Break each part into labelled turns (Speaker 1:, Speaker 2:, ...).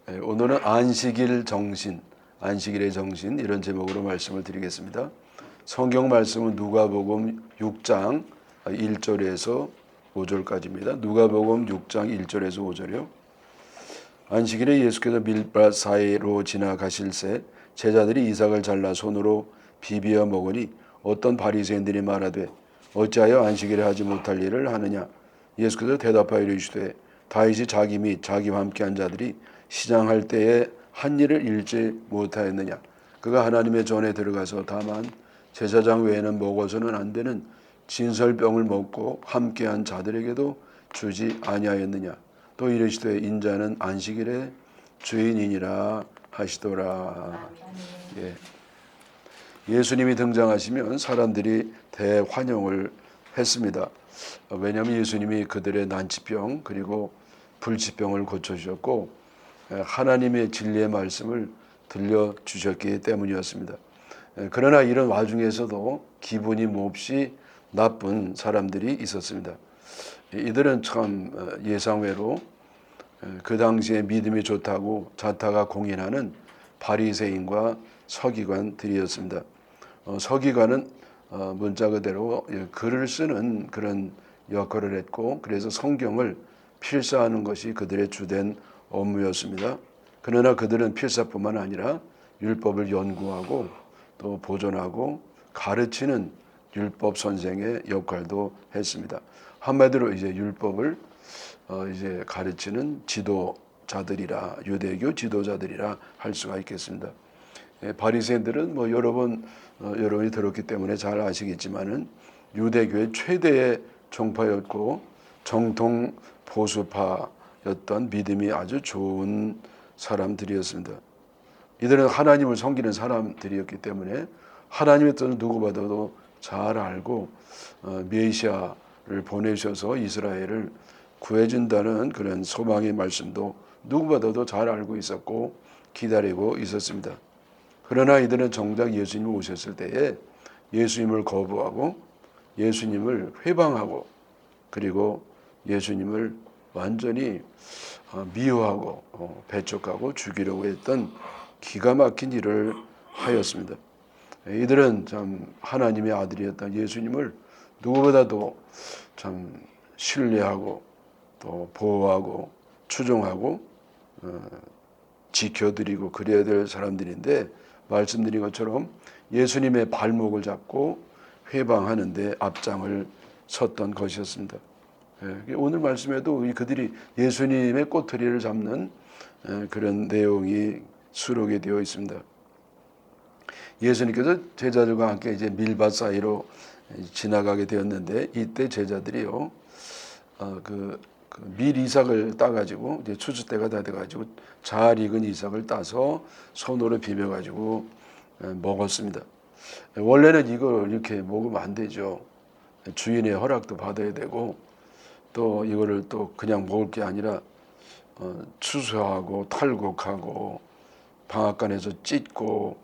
Speaker 1: 오늘은 안식일 정신, 안식일의 정신 이런 제목으로 말씀을 드리겠습니다. 성경 말씀은 누가복음 6장 1절에서 5절까지입니다. 누가복음 6장 1절에서 5절이요. 안식일에 예수께서 밀밭 사이로 지나가실새 제자들이 이삭을 잘라 손으로 비비어 먹으니 어떤 바리새인들이 말하되 어찌하여 안식일에 하지 못할 일을 하느냐. 예수께서 대답하여 이르시되 다윗이 자기 및 자기와 함께한 자들이 시장할 때에 한 일을 잃지 못하였느냐. 그가 하나님의 전에 들어가서 다만 제사장 외에는 먹어서는 안 되는 진설병을 먹고 함께한 자들에게도 주지 아니하였느냐. 또 이르시되 인자는 안식일의 주인이니라 하시더라. 예수님이 등장하시면 사람들이 대환영을 했습니다. 왜냐하면 예수님이 그들의 난치병 그리고 불치병을 고쳐주셨고 하나님의 진리의 말씀을 들려주셨기 때문이었습니다. 그러나 이런 와중에서도 기분이 몹시 나쁜 사람들이 있었습니다. 이들은 참 예상외로 그 당시에 믿음이 좋다고 자타가 공인하는 바리새인과 서기관들이었습니다. 서기관은 문자 그대로 글을 쓰는 그런 역할을 했고 그래서 성경을 필사하는 것이 그들의 주된 업무였습니다. 그러나 그들은 필사뿐만 아니라 율법을 연구하고 또 보존하고 가르치는 율법 선생의 역할도 했습니다. 한마디로 이제 율법을 이제 가르치는 지도자들이라 유대교 지도자들이라 할 수가 있겠습니다. 바리새인들은 뭐 여러분이 들었기 때문에 잘 아시겠지만은 유대교의 최대의 종파였고 정통 보수파였던 믿음이 아주 좋은 사람들이었습니다. 이들은 하나님을 섬기는 사람들이었기 때문에 하나님의 뜻을 누구보다도 잘 알고 메시아를 보내셔서 이스라엘을 구해준다는 그런 소망의 말씀도 누구보다도 잘 알고 있었고 기다리고 있었습니다. 그러나 이들은 정작 예수님이 오셨을 때에 예수님을 거부하고 예수님을 회방하고 그리고 예수님을 완전히 미워하고 배척하고 죽이려고 했던 기가 막힌 일을 하였습니다. 이들은 참 하나님의 아들이었던 예수님을 누구보다도 참 신뢰하고 또 보호하고 추종하고 지켜드리고 그래야 될 사람들인데 말씀드린 것처럼 예수님의 발목을 잡고 회방하는데 앞장을 섰던 것이었습니다. 오늘 말씀에도 그들이 예수님의 꼬투리를 잡는 그런 내용이 수록이 되어 있습니다. 예수님께서 제자들과 함께 이제 밀밭 사이로 지나가게 되었는데 이때 제자들이요 밀 이삭을 따가지고 이제 추수 때가 다 돼가지고 잘 익은 이삭을 따서 손으로 비벼가지고 먹었습니다. 원래는 이걸 이렇게 먹으면 안 되죠. 주인의 허락도 받아야 되고 또 이거를 또 그냥 먹을 게 아니라 추수하고 탈곡하고 방앗간에서 찢고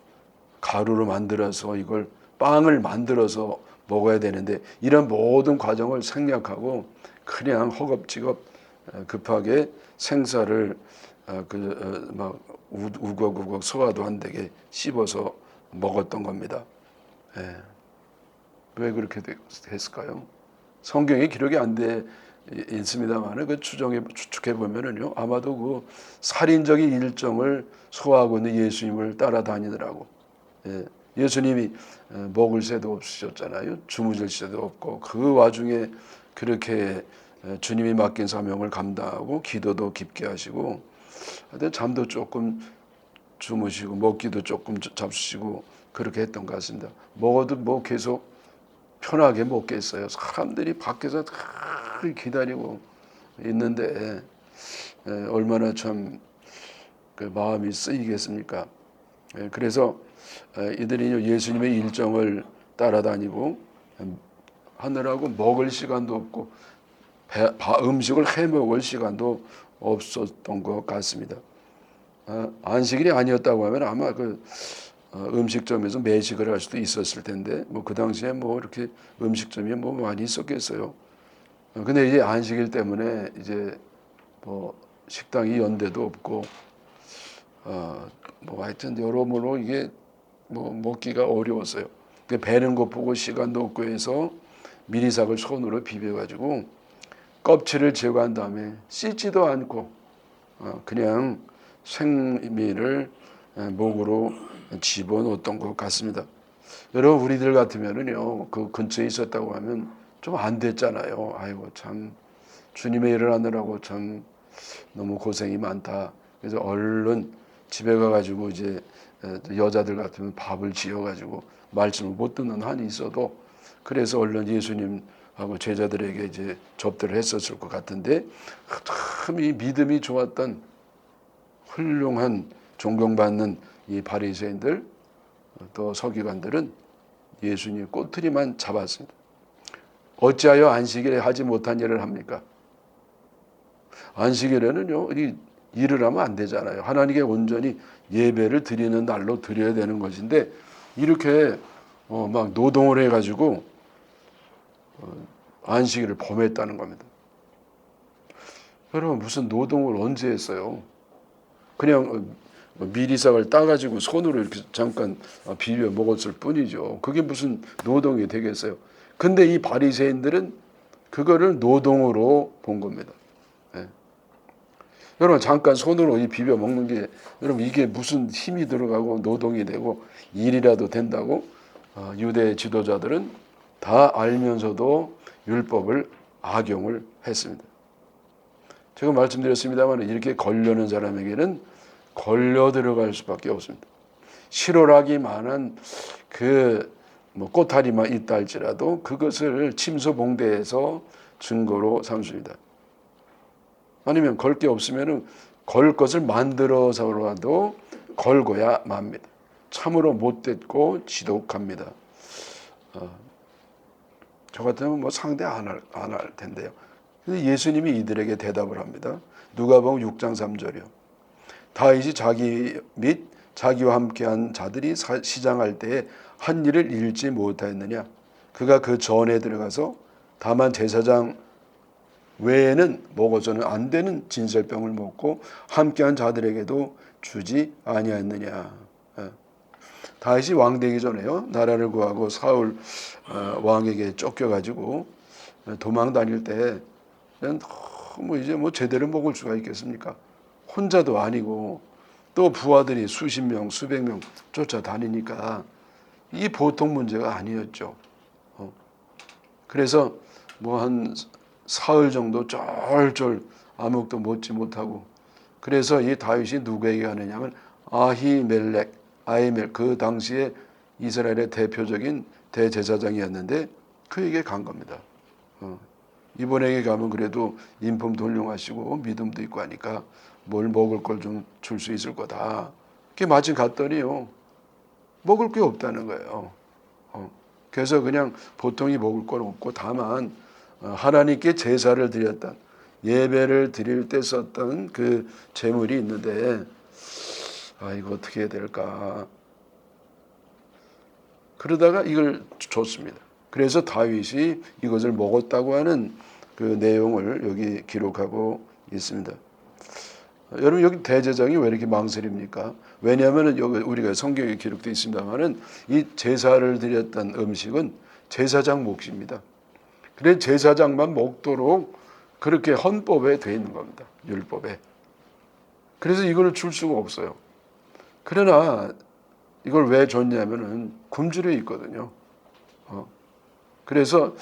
Speaker 1: 가루로 만들어서 이걸 빵을 만들어서 먹어야 되는데 이런 모든 과정을 생략하고 그냥 허겁지겁 급하게 생사를 막 우걱우걱 소화도 안 되게 씹어서 먹었던 겁니다. 왜 그렇게 됐을까요? 성경에 기록이 안 돼 있습니다만 그 추측해 보면은요 아마도 그 살인적인 일정을 소화하고 있는 예수님을 따라다니더라고. 예수님이 먹을 새도 없으셨잖아요. 주무실 새도 없고 그 와중에 그렇게 주님이 맡긴 사명을 감당하고 기도도 깊게 하시고 잠도 조금 주무시고 먹기도 조금 잡수시고 그렇게 했던 것 같습니다. 먹어도 뭐 계속 편하게 먹겠어요. 사람들이 밖에서 기다리고 있는데 얼마나 참 그 마음이 쓰이겠습니까? 그래서 이들이 예수님의 일정을 따라다니고 하느라고 먹을 시간도 없고 음식을 해 먹을 시간도 없었던 것 같습니다. 안식일이 아니었다고 하면 아마 그 음식점에서 매식을 할 수도 있었을 텐데 뭐 그 당시에 뭐 이렇게 음식점이 뭐 많이 있었겠어요. 근데 이제 안식일 때문에 이제 뭐 식당이 연대도 없고 뭐 하여튼 여러모로 이게 뭐 먹기가 어려웠어요. 배는 고프고 시간도 없고 해서 미리삭을 손으로 비벼가지고 껍질을 제거한 다음에 씻지도 않고 그냥 생미를 목으로 집어넣었던 것 같습니다. 여러분 우리들 같으면은요 그 근처에 있었다고 하면 좀 안 됐잖아요. 아이고 참 주님의 일을 하느라고 참 너무 고생이 많다. 그래서 얼른 집에 가가지고 이제 여자들 같으면 밥을 지어가지고 말씀을 못 듣는 한이 있어도 그래서 얼른 예수님하고 제자들에게 이제 접대를 했었을 것 같은데 참 이 믿음이 좋았던 훌륭한 존경받는 이 바리새인들 또 서기관들은 예수님 꼬투리만 잡았습니다. 어찌하여 안식일에 하지 못한 일을 합니까? 안식일에는요, 이 일을 하면 안 되잖아요. 하나님께 온전히 예배를 드리는 날로 드려야 되는 것인데 이렇게 막 노동을 해가지고 안식일을 범했다는 겁니다. 여러분 무슨 노동을 언제 했어요? 그냥 미리삭을 따가지고 손으로 이렇게 잠깐 비벼 먹었을 뿐이죠. 그게 무슨 노동이 되겠어요? 근데 이 바리새인들은 그거를 노동으로 본 겁니다. 예. 여러분 잠깐 손으로 이 비벼 먹는 게 여러분 이게 무슨 힘이 들어가고 노동이 되고 일이라도 된다고 유대 지도자들은 다 알면서도 율법을 악용을 했습니다. 제가 말씀드렸습니다만 이렇게 걸려는 사람에게는 걸려 들어갈 수밖에 없습니다. 실오라기만한 뭐 꼬타리만 있다 할지라도 그것을 침소봉대에서 증거로 삼습니다. 아니면 걸 게 없으면 걸 것을 만들어서라도 걸고야 맙니다. 참으로 못됐고 지독합니다. 저 같으면 뭐 상대 안 할 텐데요. 예수님이 이들에게 대답을 합니다. 누가복음 6장 3절이요. 다윗이 자기 및 자기와 함께한 자들이 시장할 때에 한 일을 잃지 못하였느냐. 그가 그 전에 들어가서 다만 제사장 외에는 먹어서는 안 되는 진설병을 먹고 함께한 자들에게도 주지 아니하였느냐. 다윗이 왕 되기 전에요. 나라를 구하고 사울 왕에게 쫓겨가지고 도망 다닐 때 뭐 이제 뭐 제대로 먹을 수가 있겠습니까? 혼자도 아니고 또 부하들이 수십 명, 수백 명 쫓아다니니까 이 보통 문제가 아니었죠. 그래서 뭐 한 사흘 정도 쫄쫄 아무것도 먹지 못하고 그래서 이 다윗이 누구에게 가느냐면 아히멜 그 당시에 이스라엘의 대표적인 대제사장이었는데 그에게 간 겁니다. 이번에게 가면 그래도 인품 훌륭하시고 믿음도 있고 하니까 뭘 먹을 걸 좀 줄 수 있을 거다. 그게 마침 갔더니요. 먹을 게 없다는 거예요. 그래서 그냥 보통이 먹을 건 없고 다만 하나님께 제사를 드렸던 예배를 드릴 때 썼던 그 제물이 있는데 이거 어떻게 해야 될까. 그러다가 이걸 줬습니다. 그래서 다윗이 이것을 먹었다고 하는 그 내용을 여기 기록하고 있습니다. 여러분 여기 대제사장이 왜 이렇게 망설입니까? 왜냐하면 여기 우리가 성경에 기록되어 있습니다만은 이 제사를 드렸던 음식은 제사장 몫입니다. 그래서 제사장만 먹도록 그렇게 헌법에 되어 있는 겁니다. 율법에. 그래서 이걸 줄 수가 없어요. 그러나 이걸 왜 줬냐면은 굶주려 있거든요. 그래서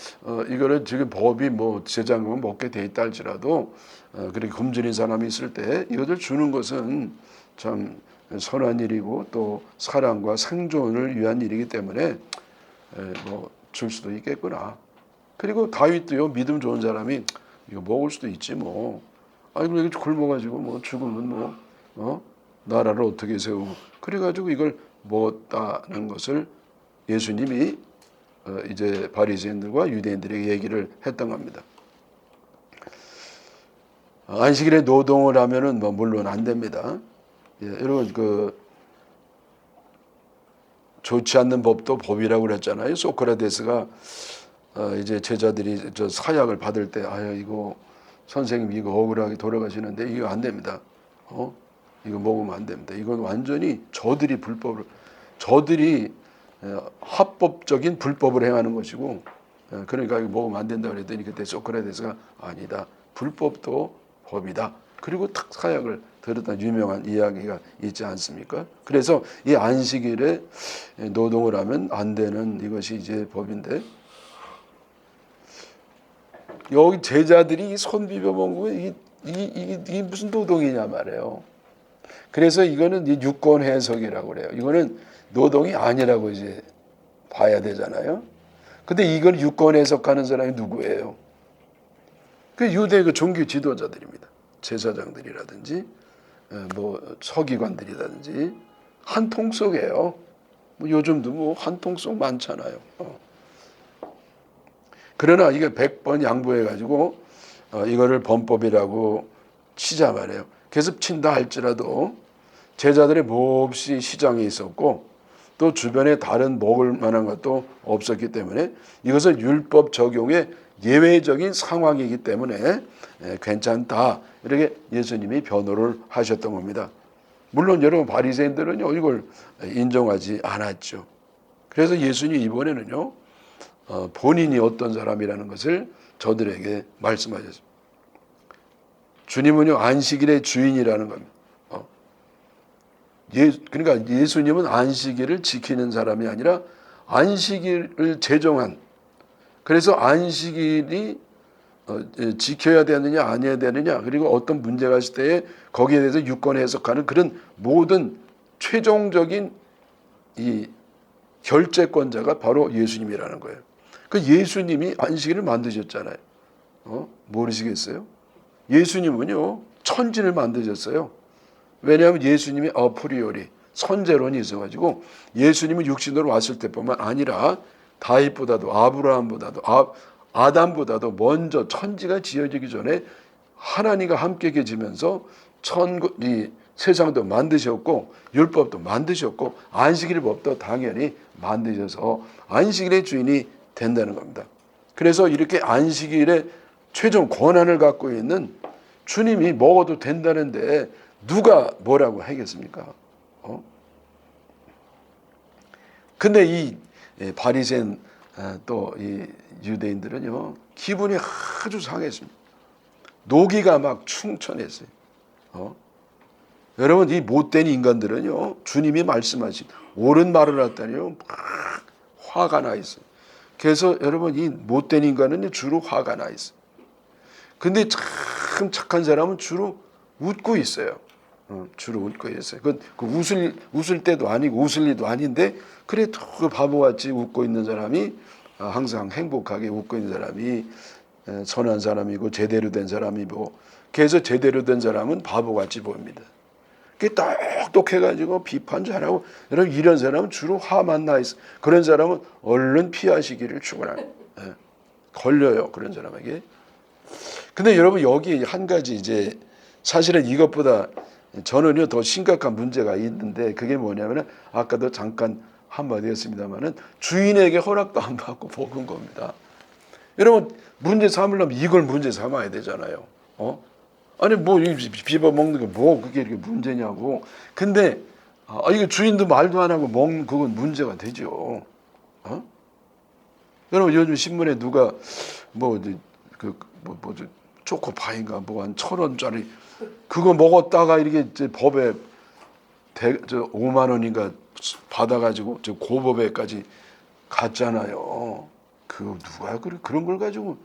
Speaker 1: 이거를 지금 법이 뭐 제장금은 먹게 돼 있다 할지라도 그렇게 굶주린 사람이 있을 때 이것을 주는 것은 참 선한 일이고 또 사랑과 생존을 위한 일이기 때문에 뭐 줄 수도 있겠구나. 그리고 다윗도요 믿음 좋은 사람이 이거 먹을 수도 있지 뭐. 아이고 이거 굶어가지고 뭐 죽으면 뭐 나라를 어떻게 세우고 그래가지고 이걸 먹었다는 것을 예수님이 이제 바리새인들과 유대인들에게 얘기를 했던 겁니다. 안식일에 노동을 하면은 뭐 물론 안 됩니다. 여러분 좋지 않는 법도 법이라고 그랬잖아요. 소크라테스가 이제 제자들이 저 사약을 받을 때 이거 선생님 이거 억울하게 돌아가시는데 이거 안 됩니다. 이거 먹으면 안 됩니다. 이건 완전히 저들이 합법적인 불법을 행하는 것이고, 그러니까 이거 먹으면 안 된다 그랬더니 그때 소크라테스가 아니다. 불법도 법이다. 그리고 탁 사약을 들었던 유명한 이야기가 있지 않습니까? 그래서 이 안식일에 노동을 하면 안 되는 이것이 이제 법인데, 여기 제자들이 손 비벼 먹는 이게 무슨 노동이냐 말이에요. 그래서 이거는 유권 해석이라고 그래요. 이거는 노동이 아니라고 이제 봐야 되잖아요. 근데 이걸 유권 해석하는 사람이 누구예요? 그 유대 그 종교 지도자들입니다. 제사장들이라든지 뭐 서기관들이라든지 한 통 속이에요. 뭐 요즘도 뭐 한 통 속 많잖아요. 그러나 이게 100번 양보해가지고 이거를 범법이라고 치자 말이에요. 그래서 친다 할지라도 제자들의 몹시 시장이 있었고 또 주변에 다른 먹을 만한 것도 없었기 때문에 이것은 율법 적용의 예외적인 상황이기 때문에 괜찮다. 이렇게 예수님이 변호를 하셨던 겁니다. 물론 여러분 바리새인들은요 이걸 인정하지 않았죠. 그래서 예수님이 이번에는요 본인이 어떤 사람이라는 것을 저들에게 말씀하셨습니다. 주님은요 안식일의 주인이라는 겁니다. 그러니까 예수님은 안식일을 지키는 사람이 아니라 안식일을 제정한, 그래서 안식일이 지켜야 되느냐 아니어야 되느냐, 그리고 어떤 문제가 있을 때에 거기에 대해서 유권 해석하는 그런 모든 최종적인 이 결재권자가 바로 예수님이라는 거예요. 그 예수님이 안식일을 만드셨잖아요. 모르시겠어요? 예수님은요 천지를 만드셨어요. 왜냐하면 예수님이 어프리오리 선제론이 있어가지고 예수님은 육신으로 왔을 때뿐만 아니라 다윗보다도 아브라함보다도 아담보다도 먼저 천지가 지어지기 전에 하나님과 함께 계시면서 이 세상도 만드셨고 율법도 만드셨고 안식일법도 당연히 만드셔서 안식일의 주인이 된다는 겁니다. 그래서 이렇게 안식일의 최종 권한을 갖고 있는 주님이 먹어도 된다는데 누가 뭐라고 하겠습니까? 근데 이 바리새인 또 이 유대인들은요 기분이 아주 상했습니다. 노기가 막 충천했어요. 여러분 이 못된 인간들은요 주님이 말씀하신 옳은 말을 했다니요 막 화가 나 있어요. 그래서 여러분 이 못된 인간은 주로 화가 나 있어요. 근데 참 착한 사람은 주로 웃고 있어요. 주로 웃고 있어요. 그 웃을 때도 아니고 웃을 일도 아닌데 그래도 그 바보같이 웃고 있는 사람이 항상 행복하게 웃고 있는 사람이 선한 사람이고 제대로 된 사람이고, 그래서 제대로 된 사람은 바보같이 보입니다. 그게 똑똑해가지고 비판 잘하고, 여러분 이런 사람은 주로 화만 나 있어. 그런 사람은 얼른 피하시기를 축원합니다. 걸려요 그런 사람에게. 근데 여러분 여기 한 가지 이제 사실은 이것보다 저는요 더 심각한 문제가 있는데, 그게 뭐냐면은 아까도 잠깐 한마디 했습니다만은 주인에게 허락도 안 받고 먹은 겁니다. 여러분 문제 삼으려면 이걸 문제 삼아야 되잖아요. 아니 뭐 비벼 먹는 게 뭐 그게 이렇게 문제냐고. 근데 이거 주인도 말도 안 하고 먹는 그건 문제가 되죠. 여러분 요즘 신문에 누가 초코파인가 뭐 한 1,000원짜리 그거 먹었다가 이렇게 이제 법에 5만 원인가 받아가지고 저 고법에까지 갔잖아요. 그거 누가 그런 걸 가지고,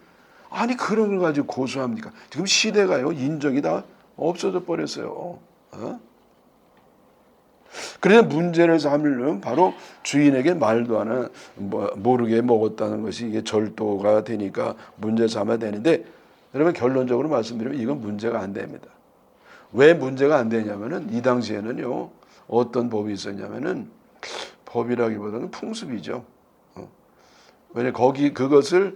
Speaker 1: 아니 그런 걸 가지고 고소합니까? 지금 시대가요 인정이 다 없어져 버렸어요. 그래서 문제를 삼으려면 바로 주인에게 말도 안 하는 모르게 먹었다는 것이 이게 절도가 되니까 문제 삼아야 되는데, 여러분 결론적으로 말씀드리면 이건 문제가 안 됩니다. 왜 문제가 안 되냐면은 이 당시에는요 어떤 법이 있었냐면은, 법이라기보다는 풍습이죠. 왜냐 거기 그것을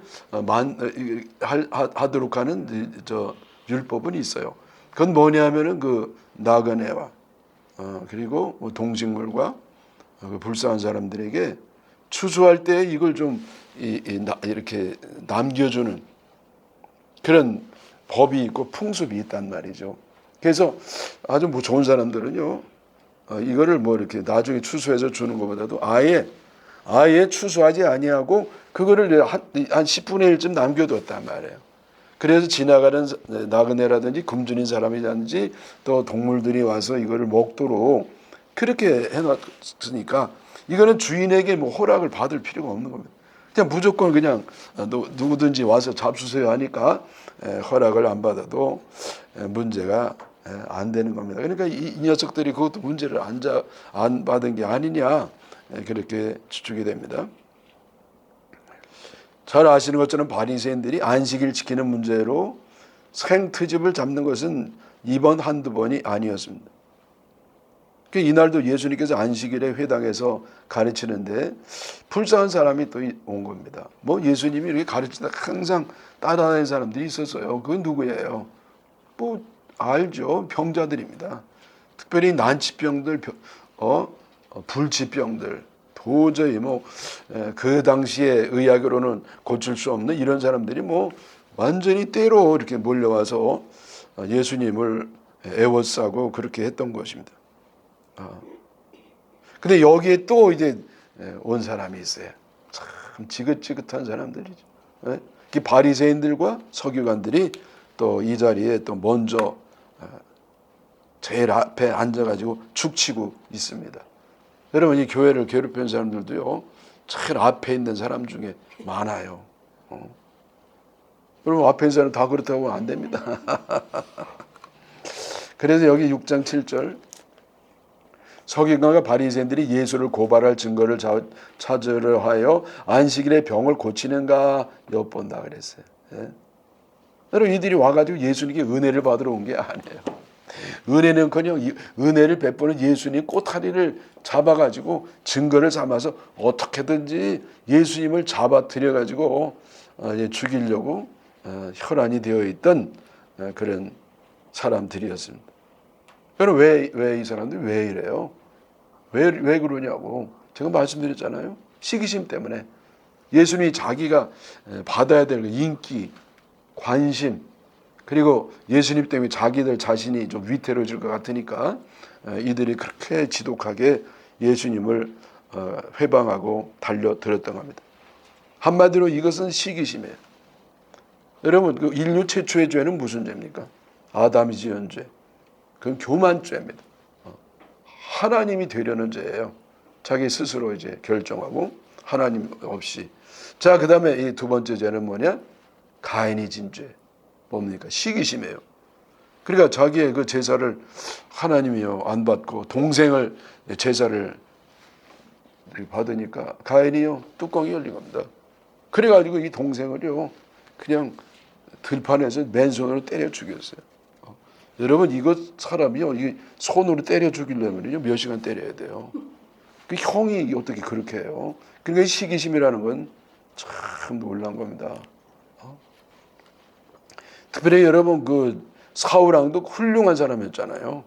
Speaker 1: 하도록 하는 저 율법은 있어요. 그건 뭐냐면은 그 나그네와 그리고 뭐 동식물과 그 불쌍한 사람들에게 추수할 때 이걸 좀 이렇게 남겨주는 그런 법이 있고 풍습이 있단 말이죠. 그래서 아주 뭐 좋은 사람들은요, 이거를 뭐 이렇게 나중에 추수해서 주는 것보다도 아예 추수하지 아니하고 그거를 한 10분의 1쯤 남겨뒀단 말이에요. 그래서 지나가는 나그네라든지 굶주린 사람이라든지 또 동물들이 와서 이거를 먹도록 그렇게 해놨으니까 이거는 주인에게 뭐 허락을 받을 필요가 없는 겁니다. 그냥 무조건 그냥 누구든지 와서 잡수세요 하니까 허락을 안 받아도 문제가 안 되는 겁니다. 그러니까 이 녀석들이 그것도 문제를 안 받은 게 아니냐 그렇게 추측이 됩니다. 잘 아시는 것처럼 바리새인들이 안식일 지키는 문제로 생트집을 잡는 것은 이번 한두 번이 아니었습니다. 이날도 예수님께서 안식일에 회당에서 가르치는데 불쌍한 사람이 또 온 겁니다. 뭐 예수님이 이렇게 가르치다 항상 따라다니는 사람들이 있었어요. 그건 누구예요? 뭐 알죠. 병자들입니다. 특별히 난치병들, 불치병들, 도저히 뭐 그 당시에 의학으로는 고칠 수 없는 이런 사람들이 뭐 완전히 때로 이렇게 몰려와서 예수님을 애워싸고 그렇게 했던 것입니다. 근데 여기에 또 이제 온 사람이 있어요. 참 지긋지긋한 사람들이죠. 그 바리새인들과 서기관들이 또 이 자리에 또 먼저 제일 앞에 앉아가지고 죽치고 있습니다. 여러분 이 교회를 괴롭히는 사람들도요 제일 앞에 있는 사람 중에 많아요. 여러분 앞에 있는 사람 다 그렇다고 하면 안 됩니다. 그래서 여기 6장 7절 서기관과 바리새인들이 예수를 고발할 증거를 찾으려 하여 안식일에 병을 고치는가 엿본다 그랬어요. 여러분 이들이 와가지고 예수님께 은혜를 받으러 온 게 아니에요. 은혜는커녕 은혜를 베푸는 예수님 꼬타리를 잡아가지고 증거를 삼아서 어떻게든지 예수님을 잡아들여가지고 죽이려고 혈안이 되어 있던 그런 사람들이었습니다. 여러분 왜 이 사람들이 왜 이래요? 왜 그러냐고 제가 말씀드렸잖아요. 시기심 때문에 예수님이 자기가 받아야 될 인기, 관심 그리고 예수님 때문에 자기들 자신이 좀 위태로워질 것 같으니까 이들이 그렇게 지독하게 예수님을 회방하고 달려들었던 겁니다. 한마디로 이것은 시기심이에요. 여러분 그 인류 최초의 죄는 무슨 죄입니까? 아담이 지은 죄. 그건 교만죄입니다. 하나님이 되려는 죄예요. 자기 스스로 이제 결정하고 하나님 없이. 자, 그다음에 이 두 번째 죄는 뭐냐? 가인이 진 죄. 뭡니까? 시기심이에요. 그러니까 자기의 그 제사를 하나님이요 안 받고 동생을 제사를 받으니까 가인이요 뚜껑이 열린 겁니다. 그래가지고 이 동생을요 그냥 들판에서 맨손으로 때려 죽였어요. 여러분 이거 사람이요 이 손으로 때려 죽이려면요 몇 시간 때려야 돼요. 그 형이 어떻게 그렇게 해요? 그러니까 시기심이라는 건 참 놀란 겁니다. 특별히 여러분 그 사울왕도 훌륭한 사람이었잖아요.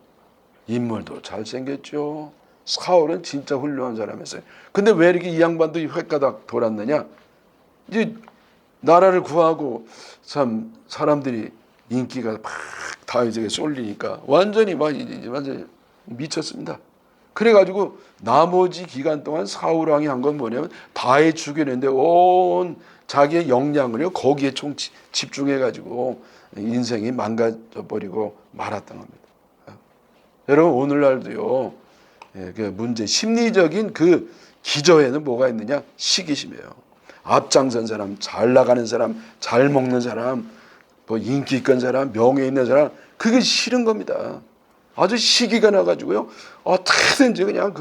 Speaker 1: 인물도 잘생겼죠. 사울은 진짜 훌륭한 사람이었어요. 근데 왜 이렇게 이 양반도 횟가닥 돌았느냐? 이제 나라를 구하고 참 사람들이 인기가 막 다윗에게 쏠리니까 완전히 미쳤습니다. 그래가지고 나머지 기간 동안 사울 왕이 한 건 뭐냐면 다윗 죽이는데 온 자기의 역량을요 거기에 총 집중해가지고 인생이 망가져버리고 말았던 겁니다. 여러분 오늘날도요 그 문제 심리적인 그 기저에는 뭐가 있느냐? 시기심이에요. 앞장선 사람, 잘 나가는 사람, 잘 먹는 사람, 뭐 인기 있는 사람, 명예 있는 사람 그게 싫은 겁니다. 아주 시기가 나가지고요 어떻게든지 그냥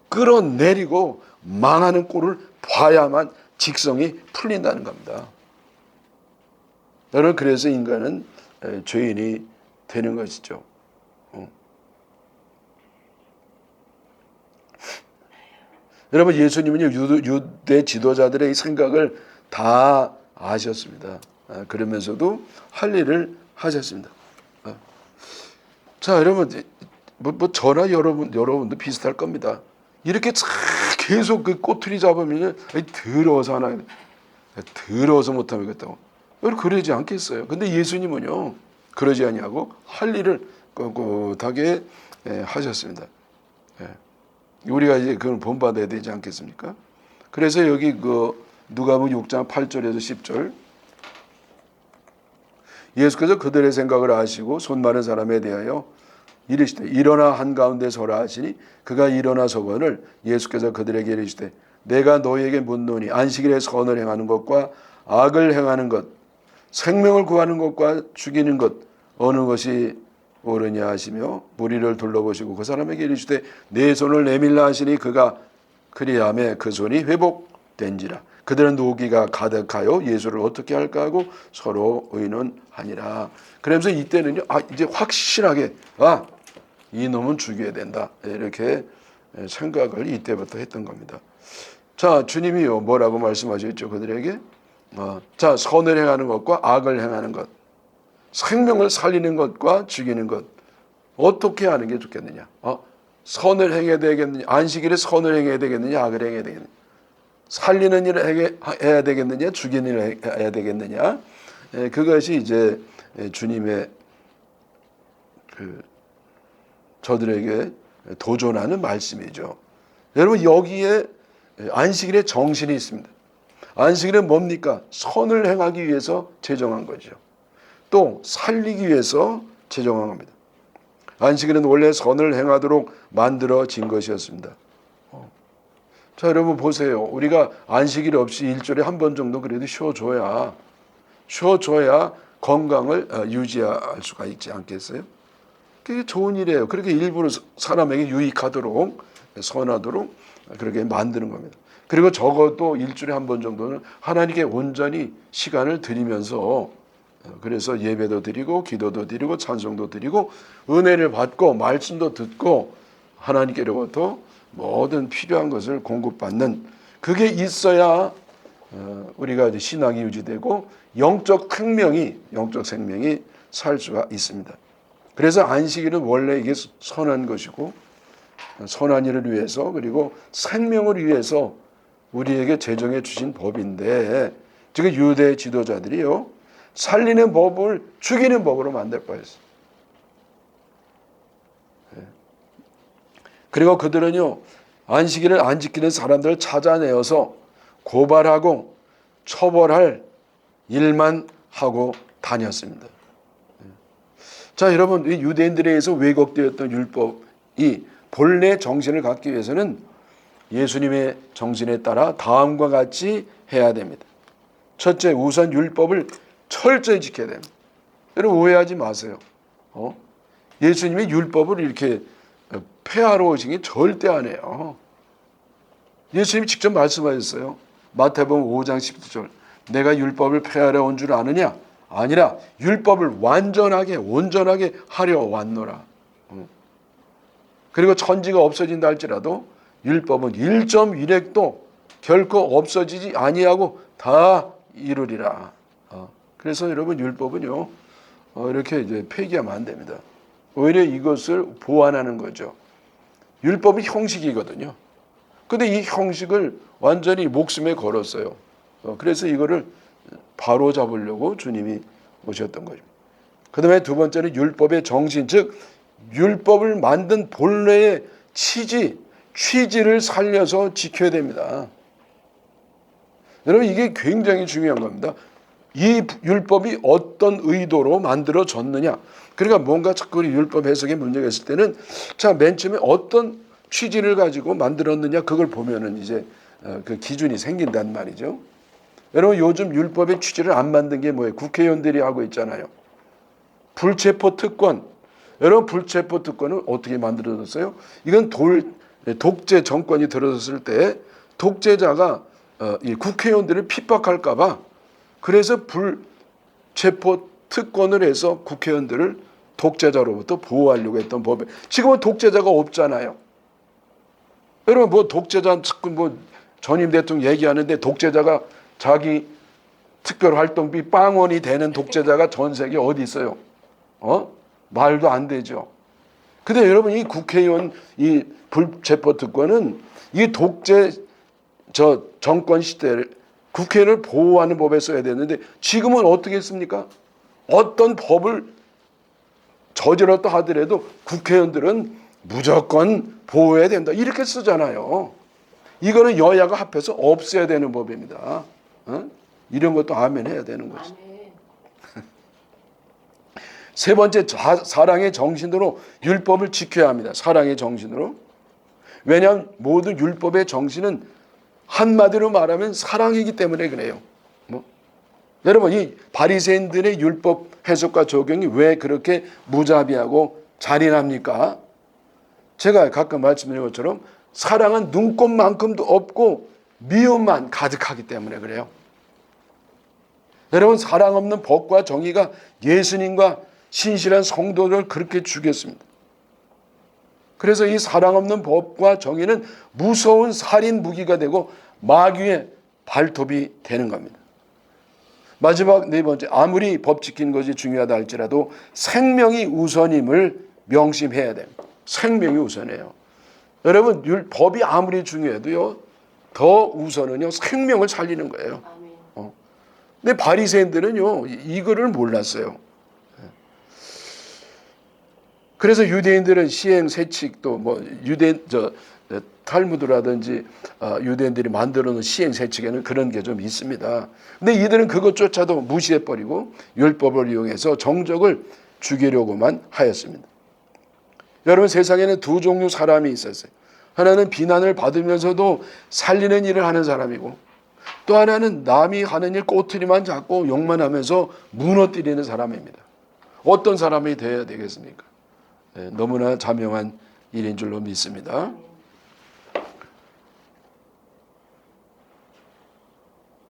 Speaker 1: 끌어내리고 망하는 꼴을 봐야만 직성이 풀린다는 겁니다. 여러분 그래서 인간은 죄인이 되는 것이죠. 여러분 예수님은 유대 지도자들의 생각을 다 아셨습니다. 그러면서도 할 일을 하셨습니다. 자 여러분 저나 여러분도 비슷할 겁니다. 이렇게 계속 그 꼬투리 잡으면 더러워서 하나 더러워서 못하겠다고 여러분 그러지 않겠어요. 근데 예수님은요 그러지 아니하고 할 일을 꼿꼿하게 하셨습니다. 우리가 이제 그걸 본받아야 되지 않겠습니까? 그래서 여기 그 누가복음 6장 8절에서 10절 예수께서 그들의 생각을 아시고 손 마른 사람에 대하여 이르시되 일어나 한가운데 서라 하시니 그가 일어나 서거늘 예수께서 그들에게 이르시되 내가 너희에게 묻노니 안식일에 선을 행하는 것과 악을 행하는 것 생명을 구하는 것과 죽이는 것 어느 것이 옳으냐 하시며 무리를 둘러보시고 그 사람에게 이르시되 내 손을 내밀라 하시니 그가 그리하매 그 손이 회복된지라. 그들은 노기가 가득하여 예수를 어떻게 할까 하고 서로 의논하니라. 그러면서 이때는요, 이제 확실하게 이 놈은 죽여야 된다 이렇게 생각을 이때부터 했던 겁니다. 자, 주님이요 뭐라고 말씀하셨죠 그들에게? 자, 선을 행하는 것과 악을 행하는 것, 생명을 살리는 것과 죽이는 것 어떻게 하는 게 좋겠느냐? 선을 행해야 되겠느냐? 안식일에 선을 행해야 되겠느냐? 악을 행해야 되겠느냐? 살리는 일을 해야 되겠느냐? 죽이는 일을 해야 되겠느냐? 그것이 이제 주님의 저들에게 도전하는 말씀이죠. 여러분 여기에 안식일의 정신이 있습니다. 안식일은 뭡니까? 선을 행하기 위해서 제정한 거죠. 또 살리기 위해서 제정한 겁니다. 안식일은 원래 선을 행하도록 만들어진 것이었습니다. 자, 여러분 보세요. 우리가 안식일 없이 일주일에 한 번 정도 그래도 쉬어줘야 건강을 유지할 수가 있지 않겠어요? 그게 좋은 일이에요. 그렇게 일부러 사람에게 유익하도록 선하도록 그렇게 만드는 겁니다. 그리고 적어도 일주일에 한 번 정도는 하나님께 온전히 시간을 드리면서 그래서 예배도 드리고 기도도 드리고 찬송도 드리고 은혜를 받고 말씀도 듣고 하나님께로부터 모든 필요한 것을 공급받는 그게 있어야 우리가 이제 신앙이 유지되고 영적 생명이 살 수가 있습니다. 그래서 안식일은 원래 이게 선한 것이고 선한 일을 위해서 그리고 생명을 위해서 우리에게 제정해 주신 법인데 지금 유대 지도자들이요 살리는 법을 죽이는 법으로 만들 뻔했어요. 그리고 그들은요 안식일을 안 지키는 사람들을 찾아내어서 고발하고 처벌할 일만 하고 다녔습니다. 자, 여러분 유대인들에 의해서 왜곡되었던 율법이 본래 정신을 갖기 위해서는 예수님의 정신에 따라 다음과 같이 해야 됩니다. 첫째, 우선 율법을 철저히 지켜야 됩니다. 여러분 오해하지 마세요. 예수님이 율법을 이렇게 폐하러 오신 게 절대 아니에요. 예수님이 직접 말씀하셨어요. 마태복음 5장 10절 내가 율법을 폐하러 온 줄 아느냐? 아니라 율법을 온전하게 하려 왔노라. 그리고 천지가 없어진다 할지라도 율법은 1.1획도 결코 없어지지 아니하고 다 이루리라. 그래서 여러분 율법은요 이렇게 이제 폐기하면 안 됩니다. 오히려 이것을 보완하는 거죠. 율법이 형식이거든요. 근데 이 형식을 완전히 목숨에 걸었어요. 그래서 이거를 바로 잡으려고 주님이 오셨던 거죠. 그 다음에 두 번째는 율법의 정신, 즉 율법을 만든 본래의 취지를 살려서 지켜야 됩니다. 여러분 이게 굉장히 중요한 겁니다. 이 율법이 어떤 의도로 만들어졌느냐. 그러니까 뭔가 자꾸 율법 해석에 문제가 있을 때는 자, 맨 처음에 어떤 취지를 가지고 만들었느냐 그걸 보면은 이제 그 기준이 생긴단 말이죠. 여러분 요즘 율법의 취지를 안 만든 게 뭐예요? 국회의원들이 하고 있잖아요. 불체포 특권. 여러분 불체포 특권은 어떻게 만들어졌어요? 이건 독재 정권이 들어섰을 때 독재자가 이 국회의원들을 핍박할까 봐 그래서 불체포 특권을 해서 국회의원들을 독재자로부터 보호하려고 했던 법에 지금은 독재자가 없잖아요. 여러분 뭐 독재자 자꾸 전임 대통령 얘기하는데 독재자가 자기 특별활동비 빵원이 되는 독재자가 전 세계 어디 있어요? 말도 안 되죠. 근데 여러분 이 국회의원 이 불체포 특권은 이 독재 정권 시대를 국회의원을 보호하는 법에 써야 되는데 지금은 어떻게 했습니까? 어떤 법을 저질렀다 하더라도 국회의원들은 무조건 보호해야 된다. 이렇게 쓰잖아요. 이거는 여야가 합해서 없애야 되는 법입니다. 이런 것도 아멘 해야 되는 것이죠. 세 번째, 사랑의 정신으로 율법을 지켜야 합니다. 사랑의 정신으로. 왜냐하면 모든 율법의 정신은 한마디로 말하면 사랑이기 때문에 그래요. 여러분, 이 바리새인들의 율법 해석과 적용이 왜 그렇게 무자비하고 잔인합니까? 제가 가끔 말씀드린 것처럼 사랑은 눈꽃만큼도 없고 미움만 가득하기 때문에 그래요. 여러분, 사랑 없는 법과 정의가 예수님과 신실한 성도를 그렇게 죽였습니다. 그래서 이 사랑 없는 법과 정의는 무서운 살인 무기가 되고 마귀의 발톱이 되는 겁니다. 마지막 네 번째, 아무리 법 지키는 것이 중요하다 할지라도 생명이 우선임을 명심해야 됩니다. 생명이 우선이에요. 여러분, 법이 아무리 중요해도요, 더 우선은요, 생명을 살리는 거예요. 근데 바리새인들은요, 이거를 몰랐어요. 그래서 유대인들은 시행 세칙도 탈무드라든지 유대인들이 만들어 놓은 시행 세칙에는 그런 게 좀 있습니다. 근데 이들은 그것조차도 무시해버리고 율법을 이용해서 정적을 죽이려고만 하였습니다. 여러분, 세상에는 두 종류 사람이 있었어요. 하나는 비난을 받으면서도 살리는 일을 하는 사람이고, 또 하나는 남이 하는 일 꼬투리만 잡고 욕만 하면서 무너뜨리는 사람입니다. 어떤 사람이 되어야 되겠습니까? 너무나 자명한 일인 줄로 믿습니다.